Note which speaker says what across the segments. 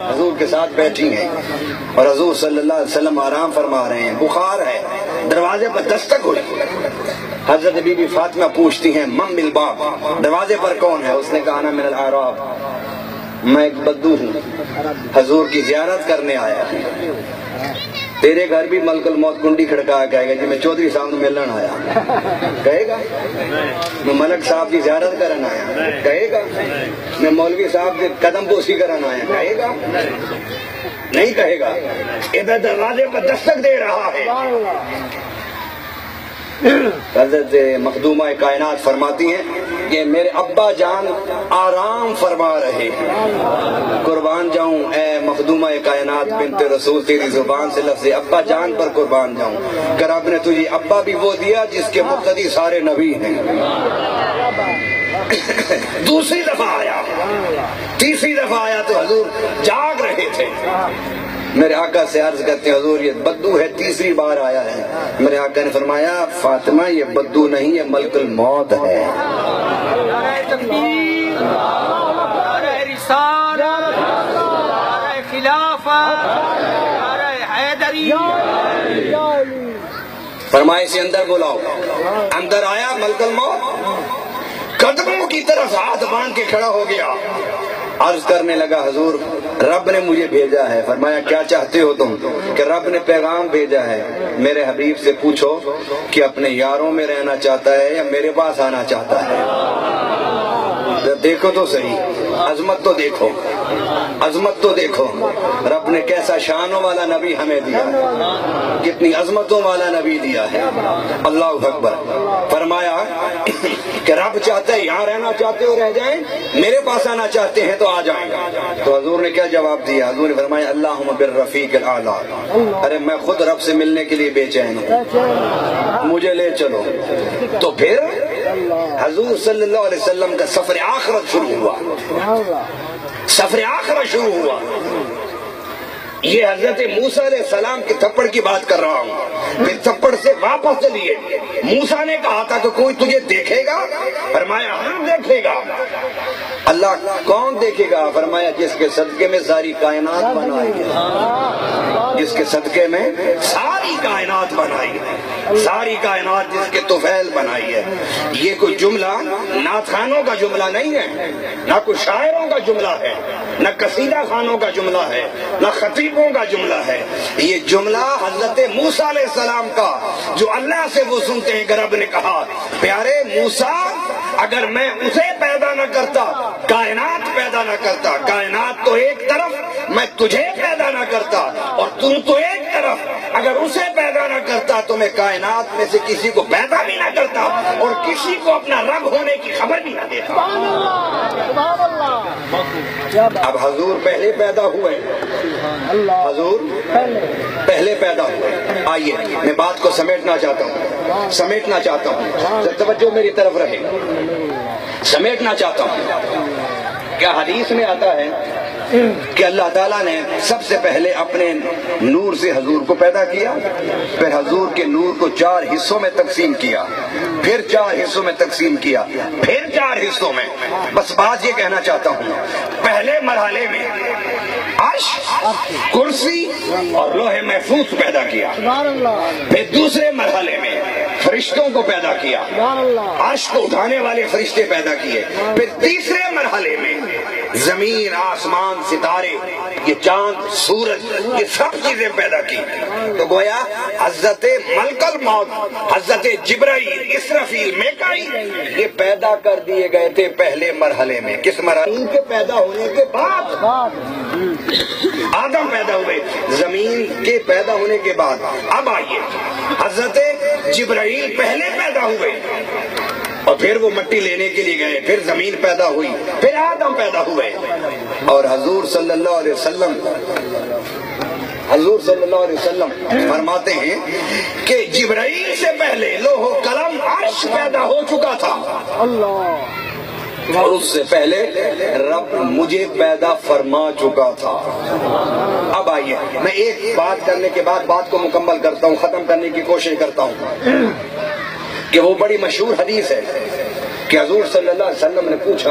Speaker 1: حضور کے ساتھ بیٹھی ہیں اور حضور صلی اللہ علیہ وسلم آرام فرما رہے ہیں، بخار ہے، دروازے پر دستک ہوئی۔ حضرت بی بی فاطمہ پوچھتی ہیں من الباب، دروازے پر کون ہے؟ اس نے کہا انا من الاعراب، میں ایک بدو ہوں، حضور کی زیارت کرنے آیا۔ تیرے گھر بھی ملک الموت کنڈی کھڑکا کہے گا جی میں چودھری صاحب نے ملن آیا، کہے گا؟ میں ملک صاحب کی زیارت کرن آیا، کہے گا؟ میں مولوی صاحب کے قدم بوسی کرن آیا، کہے گا؟ نہیں کہے گا۔ ادھر دروازے پر دستک دے رہا ہے۔ حضرت مخدومہ کائنات فرماتی ہیں کہ میرے ابا جان آرام فرما رہے ہیں۔ قربان جاؤں اے مخدومہ کائنات بنت رسول، تیری زبان سے لفظ ابا جان پر قربان جاؤں کہ رب نے تجھے ابا بھی وہ دیا جس کے مقتدی سارے نبی ہیں۔ دوسری دفعہ آیا، تیسری دفعہ آیا تو حضور جاگ رہے تھے۔ میرے آقا سے عرض کرتے ہیں حضور یہ بدو ہے، تیسری بار آیا ہے۔ میرے آقا نے فرمایا فاطمہ یہ بدو نہیں، یہ ملک الموت ہے۔ فرمایا اسے اندر بلاؤ۔ اندر آیا ملک الموت، قدموں کی طرف ہاتھ باندھ کے کھڑا ہو گیا، عرض کرنے لگا حضور رب نے مجھے بھیجا ہے۔ فرمایا کیا چاہتے ہو تم؟ کہ رب نے پیغام بھیجا ہے، میرے حبیب سے پوچھو کہ اپنے یاروں میں رہنا چاہتا ہے یا میرے پاس آنا چاہتا ہے۔ دیکھو تو صحیح، عظمت تو دیکھو، عظمت تو دیکھو، رب نے کیسا شانوں والا نبی ہمیں دیا ہے، کتنی عظمتوں والا نبی دیا ہے۔ اللہ اکبر۔ فرمایا کہ رب چاہتا ہے یہاں رہنا چاہتے ہو رہ جائیں، میرے پاس آنا چاہتے ہیں تو آ جائیں۔ تو حضور نے کیا جواب دیا؟ حضور نے فرمایا اللہم بالرفیق الاعلی، ارے میں خود رب سے ملنے کے لیے بے چین ہوں، مجھے لے چلو۔ تو پھر حضور صلی اللہ علیہ وسلم کا سفر آخرت شروع ہوا، سفر آخرت شروع ہوا۔ یہ حضرت موسیٰ علیہ السلام کے تھپڑ کی بات کر رہا ہوں، پھر تھپڑ سے واپس چلیے۔ موسیٰ نے کہا تھا کہ کوئی تجھے دیکھے گا؟ فرمایا ہاں دیکھے گا۔ اللہ کون دیکھے گا؟ فرمایا جس کے صدقے میں ساری کائنات بنائی ہے، جس کے صدقے میں ساری کائنات بنائی ہے، ساری کائنات جس کے طفیل بنائی ہے۔ یہ کوئی جملہ نعت خانوں کا جملہ نہیں ہے، نہ کوئی شاعروں کا جملہ ہے، نہ قصیدہ خانوں کا جملہ ہے، نہ خطیبوں کا جملہ ہے۔ یہ جملہ حضرت موسیٰ علیہ السلام کا جو اللہ سے وہ سنتے ہیں کہ رب نے کہا پیارے موسیٰ اگر میں اسے پیدا نہ کرتا، کائنات پیدا نہ کرتا، کائنات تو ایک طرف، میں تجھے پیدا نہ کرتا اور تم تو ایک طرف، اگر اسے پیدا نہ کرتا تو میں کائنات میں سے کسی کو پیدا بھی نہ کرتا اور کسی کو اپنا رب ہونے کی خبر بھی نہ دیتا۔ اب حضور پہلے پیدا ہوئے، حضور پہلے پیدا ہوئے۔ آئیے میں بات کو سمیٹنا چاہتا ہوں، سمیٹنا چاہتا ہوں، توجہ میری طرف رہے، سمیٹنا چاہتا ہوں۔ کیا حدیث میں آتا ہے کہ اللہ تعالیٰ نے سب سے پہلے اپنے نور سے حضور کو پیدا کیا، پھر حضور کے نور کو 4 حصوں میں تقسیم کیا، پھر 4 حصوں میں تقسیم کیا، پھر 4 حصوں میں۔ بس بات یہ کہنا چاہتا ہوں، پہلے مرحلے میں عرش، کرسی اور لوح محفوظ پیدا کیا، پھر دوسرے مرحلے میں فرشتوں کو پیدا کیا، عرش کو اٹھانے والے فرشتے پیدا کیے، پھر تیسرے مرحلے میں زمین، آسمان، ستارے، یہ چاند، سورج، یہ سب چیزیں پیدا کی۔ تو گویا حضرت ملک الموت، حضرت جبرائیل، اسرافیل، میکائیل یہ پیدا کر دیے گئے تھے پہلے مرحلے میں۔ کس مرحلے؟ ان کے پیدا ہونے کے بعد آدم پیدا ہوئے، زمین کے پیدا ہونے کے بعد۔ اب آئیے حضرت جبرائیل پہلے پیدا ہوئے اور پھر وہ مٹی لینے کے لیے گئے، پھر زمین پیدا ہوئی، پھر آدم پیدا ہوئے، اور حضور صلی اللہ علیہ وسلم، حضور صلی اللہ علیہ وسلم فرماتے ہیں کہ جبرائیل سے پہلے لوح و قلم، عرش پیدا ہو چکا تھا، اور اس سے پہلے رب مجھے پیدا فرما چکا تھا۔ اب آئیے میں ایک بات کرنے کے بعد بات کو مکمل کرتا ہوں، ختم کرنے کی کوشش کرتا ہوں کہ وہ بڑی مشہور حدیث ہے کہ حضور صلی اللہ علیہ وسلم نے پوچھا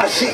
Speaker 1: 80